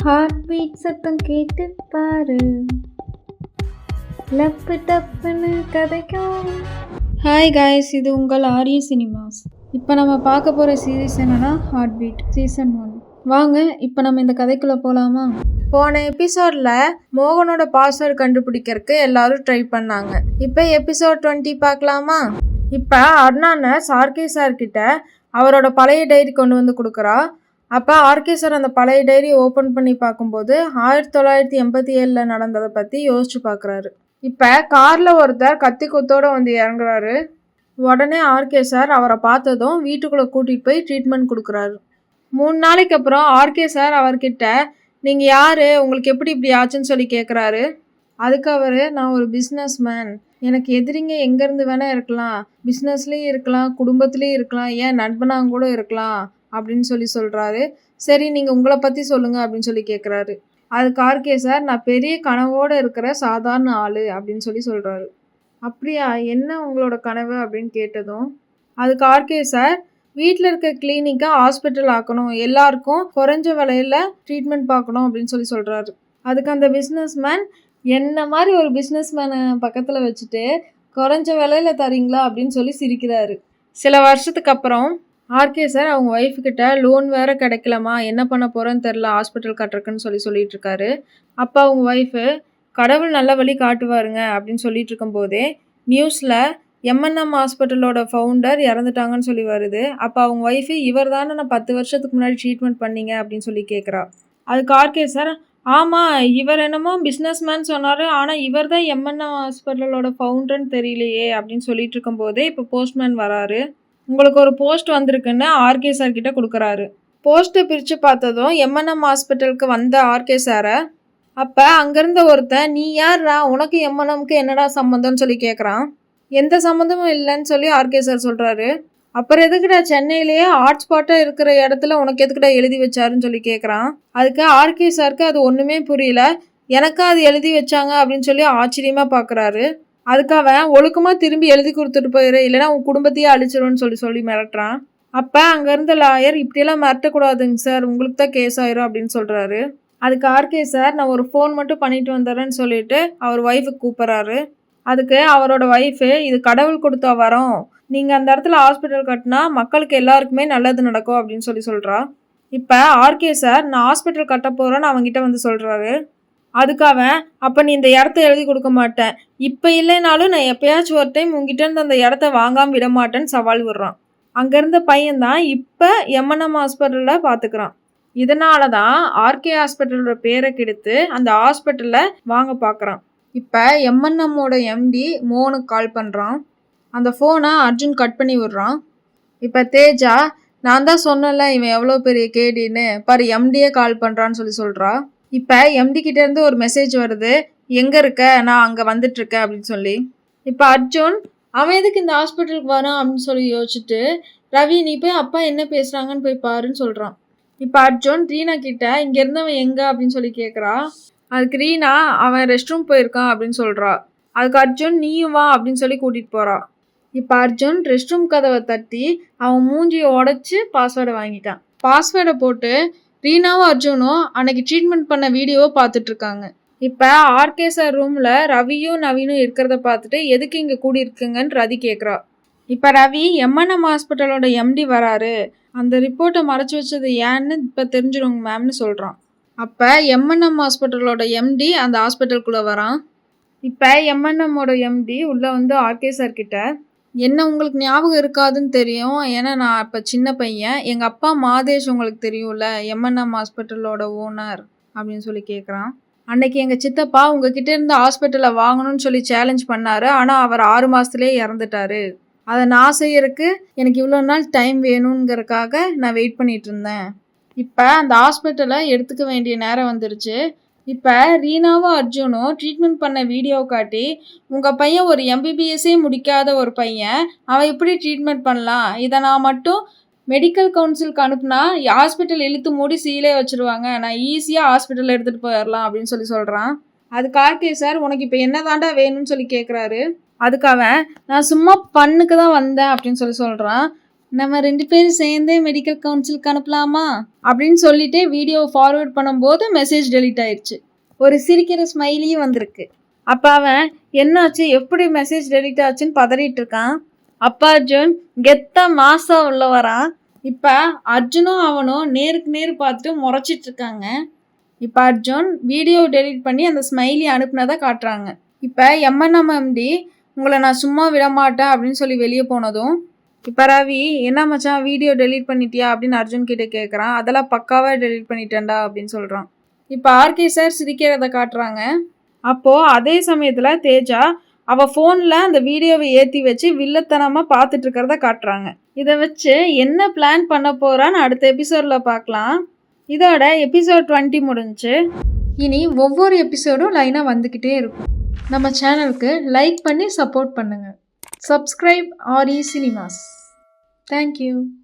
Heart beat சத்தம் கேட்டு பாரு, லப்பு டப்புன்னு கதைக்கும். ஹாய் காய்ஸ், இது உங்கள் ஆரிய சினிமாஸ். இப்போ நம்ம பார்க்க போகிற சீரீஸ் என்னன்னா ஹார்ட் பீட் சீசன் 1. வாங்க இப்போ நம்ம இந்த கதைக்குள்ளே போகலாமா? போன எபிசோடில் மோகனோட பாஸ்வேர்டு கண்டுபிடிக்கிறதுக்கு எல்லாரும் ட்ரை பண்ணாங்க. இப்போ எபிசோட் 20 பார்க்கலாமா? இப்போ அர்ணானை ஆர்கே சார்கிட்ட அவரோட பழைய டைரி கொண்டு வந்து கொடுக்குறா. அப்போ ஆர்கே சார் அந்த பழைய டைரி ஓப்பன் பண்ணி பார்க்கும்போது 1987 நடந்ததை பற்றி யோசிச்சு பார்க்குறாரு. இப்போ காரில் ஒருத்தர் கத்தி குத்தோடு வந்து இறங்குறாரு. உடனே ஆர்கே சார் அவரை பார்த்ததும் வீட்டுக்குள்ளே கூட்டிகிட்டு போய் ட்ரீட்மெண்ட் கொடுக்குறாரு. 3 நாளைக்கு அப்புறம் ஆர்கே சார் அவர்கிட்ட நீங்கள் யார், உங்களுக்கு எப்படி இப்படி ஆச்சுன்னு சொல்லி கேட்குறாரு. அதுக்கு அவர், நான் ஒரு பிஸ்னஸ் மேன், எனக்கு எதிரிங்க எங்கேருந்து வேணால் இருக்கலாம், பிஸ்னஸ்லேயும் இருக்கலாம், குடும்பத்துலேயும் இருக்கலாம், ஏன் நண்பனாக கூட இருக்கலாம் அப்படின்னு சொல்லி சொல்கிறாரு. சரி, நீங்கள் உங்களை பற்றி சொல்லுங்கள் அப்படின்னு சொல்லி கேட்குறாரு. அதுக்கு ஆர்கே சார், நான் பெரிய கனவோடு இருக்கிற சாதாரண ஆள் அப்படின்னு சொல்லி சொல்கிறாரு. அப்படியா, என்ன உங்களோட கனவு அப்படின்னு கேட்டதும் அதுக்கு ஆர்கே சார், வீட்டில் இருக்க கிளினிக்கை ஹாஸ்பிட்டல் ஆக்கணும், எல்லாருக்கும் குறைஞ்ச விலையில் ட்ரீட்மெண்ட் பார்க்கணும் அப்படின்னு சொல்லி சொல்கிறாரு. அதுக்கு அந்த பிஸ்னஸ் மேன், என்ன மாதிரி ஒரு பிஸ்னஸ் மேனை பக்கத்தில் வச்சுட்டு குறைஞ்ச விலையில் தரீங்களா அப்படின்னு சொல்லி சிரிக்கிறாரு. சில வருஷத்துக்கு அப்புறம் ஆர்கே சார் அவங்க ஒய்ஃப்கிட்ட லோன் வேறு கிடைக்கலமா, என்ன பண்ண போகிறேன்னு தெரில, ஹாஸ்பிட்டல் கட்டுறக்குன்னு சொல்லிட்டு இருக்காரு. அப்போ அவங்க ஒய்ஃபு, கடவுள் நல்ல வழி காட்டுவாருங்க அப்படின்னு சொல்லிட்டு இருக்கும்போதே நியூஸில் எம்என்எம் ஹாஸ்பிட்டலோட ஃபவுண்டர் இறந்துட்டாங்கன்னு சொல்லி வருது. அப்போ அவங்க ஒய்ஃபு, இவர் தானே நான் 10 வருஷத்துக்கு முன்னாடி ட்ரீட்மெண்ட் பண்ணீங்க அப்படின்னு சொல்லி கேட்குறா. அதுக்கு ஆர்கே சார், ஆமாம், இவர் என்னமோ பிஸ்னஸ் மேன் சொன்னார், ஆனால் இவர் தான் எம்என்எம் ஹாஸ்பிட்டலோட ஃபவுண்டர்னு தெரியலையே அப்படின்னு சொல்லிட்டு இருக்கும்போதே இப்போ போஸ்ட்மேன் வராரு. உங்களுக்கு ஒரு போஸ்ட் வந்திருக்குன்னு ஆர்கே சார் கிட்ட கொடுக்குறாரு. போஸ்ட்டை பிரித்து பார்த்ததும் எம்என்எம் ஹாஸ்பிட்டலுக்கு வந்த ஆர்கே சாரை அப்போ அங்கேருந்த ஒருத்தன், நீ யார்ரா, உனக்கு எம்என்எம்க்கு என்னடா சம்மந்தம்னு சொல்லி கேட்குறான். எந்த சம்மந்தமும் இல்லைன்னு சொல்லி ஆர்கே சார் சொல்கிறாரு. அப்புறம் எதுக்குடா சென்னையிலேயே ஹாட்ஸ்பாட்டாக இருக்கிற இடத்துல உனக்கு எதுக்குடா எழுதி வச்சாருன்னு சொல்லி கேட்குறான். அதுக்கு ஆர்கே சாருக்கு அது ஒன்றுமே புரியல. எனக்கா அது எழுதி வச்சாங்க அப்படின்னு சொல்லி ஆச்சரியமாக பார்க்குறாரு. அதுக்கு அவன், ஒழுக்கமாக திரும்பி எழுதி கொடுத்துட்டு போயிரு, இல்லைனா உன் குடும்பத்தையே அழிச்சிடும்னு சொல்லி மிரட்டுறான். அப்போ அங்கேருந்த லாயர், இப்படியெல்லாம் மிரட்டக்கூடாதுங்க சார், உங்களுக்கு தான் கேஸ் ஆயிரும் அப்படின்னு சொல்கிறாரு. அதுக்கு ஆர்கே சார், நான் ஒரு ஃபோன் மட்டும் பண்ணிட்டு வந்துடுறேன்னு சொல்லிட்டு அவர் ஒய்ஃபுக்கு கூப்பிட்றாரு. அதுக்கு அவரோட ஒய்ஃபு, இது கடவுள் கொடுத்தா வரோம், நீங்கள் அந்த இடத்துல ஹாஸ்பிட்டல் கட்டினா மக்களுக்கு எல்லாருக்குமே நல்லது நடக்கும் அப்படின்னு சொல்கிறா. இப்போ ஆர்கே சார், நான் ஹாஸ்பிட்டல் கட்ட போகிறேன்னு அவங்ககிட்ட வந்து சொல்கிறாரு. அதுக்கு அவன், அப்போ நீ இந்த இடத்த எழுதி கொடுக்க மாட்டேன், இப்போ இல்லைனாலும் நான் எப்பயாச்சும் ஒரு டைம் உங்ககிட்ட இருந்து அந்த இடத்த வாங்காமல் விட மாட்டேன்னு சவால் விடுறான். அங்கேருந்த பையன்தான் இப்போ எம்என்எம் ஹாஸ்பிட்டலில் பார்த்துக்கிறான். இதனால தான் ஆர்கே ஹாஸ்பிட்டலோட பேரை கெடுத்து அந்த ஹாஸ்பிட்டலில் வாங்க பார்க்குறான். இப்போ எம்என்எம்மோட எம்டி மோகனுக்கு கால் பண்ணுறான். அந்த ஃபோனை அர்ஜுன் கட் பண்ணி விடுறான். இப்போ தேஜா, நான் தான் சொன்னல இவன் எவ்வளோ பெரிய கேடின்னு, பாரு எம்டியே கால் பண்ணுறான்னு சொல்கிறா. இப்போ எம்டி கிட்டேருந்து ஒரு மெசேஜ் வருது, எங்கே இருக்க, நான் அங்கே வந்துட்டுருக்கேன் அப்படின்னு சொல்லி. இப்போ அர்ஜுன், அவன் எதுக்கு இந்த ஹாஸ்பிட்டலுக்கு வரான் அப்படின்னு சொல்லி யோசிச்சுட்டு, ரவி நீ போய் அப்பா என்ன பேசுகிறாங்கன்னு போய் பாருன்னு சொல்கிறான். இப்போ அர்ஜுன் ரீனா கிட்ட, இங்கே இருந்தவன் எங்கே அப்படின்னு சொல்லி கேட்குறா. அதுக்கு ரீனா, அவன் ரெஸ்ட் ரூம் போயிருக்கான் அப்படின்னு சொல்கிறா. அதுக்கு அர்ஜுன், நீயும் வா அப்படின்னு சொல்லி கூட்டிகிட்டு போகிறா. இப்போ அர்ஜுன் ரெஸ்ட் ரூம் கதவை தட்டி அவன் மூஞ்சியை உடச்சி பாஸ்வேர்டை வாங்கிட்டான். பாஸ்வேர்டை போட்டு ரீனாவும் அர்ஜுனும் அன்னைக்கு ட்ரீட்மெண்ட் பண்ண வீடியோவை பார்த்துட்ருக்காங்க. இப்போ ஆர்கே சார் ரூமில் ரவியும் நவீனும் இருக்கிறத பார்த்துட்டு, எதுக்கு இங்கே கூடியிருக்குங்கன்னு ரவி கேட்குறா. இப்போ ரவி, எம்என்எம் ஹாஸ்பிட்டலோட எம்டி வராரு, அந்த ரிப்போர்ட்டை மறைச்சி வச்சது ஏன்னு இப்போ தெரிஞ்சிடுங்க மேம்னு சொல்கிறான். அப்போ எம்என்எம் ஹாஸ்பிட்டலோட எம்டி அந்த ஹாஸ்பிட்டலுக்குள்ளே வரான். இப்போ எம்என்எம்மோட எம்டி உள்ளே வந்து ஆர்கே சார் கிட்ட, என்ன உங்களுக்கு ஞாபகம் இருக்காதுன்னு தெரியும், ஏன்னா நான் இப்போ சின்ன பையன், எங்கள் அப்பா மாதேஷ் உங்களுக்கு தெரியும்ல, எம்என்எம் ஹாஸ்பிட்டலோட ஓனர் அப்படின்னு சொல்லி கேட்குறான். அன்னைக்கு எங்கள் சித்தப்பா உங்ககிட்ட இருந்து ஹாஸ்பிட்டலை வாங்கணும்னு சொல்லி சேலஞ்ச் பண்ணார், ஆனால் அவர் 6 மாதத்துலேயே இறந்துட்டாரு. அதை நான் செய்யறதுக்கு எனக்கு இவ்வளோ நாள் டைம் வேணுங்கிறதுக்காக நான் வெயிட் பண்ணிகிட்டு இருந்தேன். இப்போ அந்த ஹாஸ்பிட்டலை எடுத்துக்க வேண்டிய நேரம் வந்துருச்சு. இப்போ ரீனாவும் அர்ஜுனும் ட்ரீட்மெண்ட் பண்ண வீடியோ காட்டி, உங்கள் பையன் ஒரு எம்பிபிஎஸ்ஸே முடிக்காத ஒரு பையன், அவன் எப்படி ட்ரீட்மெண்ட் பண்ணலாம், இதை நான் மட்டும் மெடிக்கல் கவுன்சிலுக்கு அனுப்புனா ஹாஸ்பிட்டல் இழுத்து மூடி சீலே வச்சுருவாங்க, நான் ஈஸியாக ஹாஸ்பிட்டலில் எடுத்துகிட்டு போயிடலாம் அப்படின்னு சொல்கிறான். அதுக்கு ஆர்கே சார், உனக்கு இப்போ என்ன தாண்டா வேணும்னு சொல்லி கேட்குறாரு. அதுக்கு அவன், நான் சும்மா பண்ணுக்கு தான் வந்தேன் அப்படின்னு சொல்கிறான். நம்ம 2 பேரும் சேர்ந்தே மெடிக்கல் கவுன்சிலுக்கு அனுப்பலாமா அப்படின்னு சொல்லிட்டு வீடியோ ஃபார்வர்ட் பண்ணும்போது மெசேஜ் டெலீட் ஆயிடுச்சு. ஒரு சிரிக்கிற ஸ்மைலியும் வந்திருக்கு. அப்போ அவன் என்னாச்சு எப்படி மெசேஜ் டெலீட் ஆச்சுன்னு பதறிட்டு இருக்கான். அப்பா அர்ஜுன் கெத்தா மாசா உள்ள வரான். இப்போ அர்ஜுனும் அவனும் நேருக்கு நேர் பார்த்துட்டு முறைச்சிட்டு இருக்காங்க. இப்போ அர்ஜுன் வீடியோ டெலீட் பண்ணி அந்த ஸ்மைலி அனுப்புனதை காட்டுறாங்க. இப்போ எம்என்எம்எம்டி உங்களை நான் சும்மா விட மாட்டேன் அப்படின்னு சொல்லி வெளியே போனதும் இப்போ ரவி என்ன மச்சான் வீடியோ டெலீட் பண்ணிட்டியா அப்படின்னு அர்ஜுன் கிட்டே கேட்குறான். அதெல்லாம் பக்காவாக டெலீட் பண்ணிட்டேன்டா அப்படின்னு சொல்கிறான். இப்போ ஆர்கே சார் சிரிக்கிறத காட்டுறாங்க. அப்போது அதே சமயத்தில் தேஜா அவள் ஃபோனில் அந்த வீடியோவை ஏற்றி வச்சு வில்லத்தனமாக பார்த்துட்டு இருக்கிறத காட்டுறாங்க. இதை வச்சு என்ன பிளான் பண்ண போகிறான்னு அடுத்த எபிசோடில் பார்க்கலாம். இதோட எபிசோட் 20 முடிஞ்சு. இனி ஒவ்வொரு எபிசோடும் லைனாக வந்துக்கிட்டே இருக்கும். நம்ம சேனலுக்கு லைக் பண்ணி சப்போர்ட் பண்ணுங்கள். Subscribe RE Cinemas. Thank you.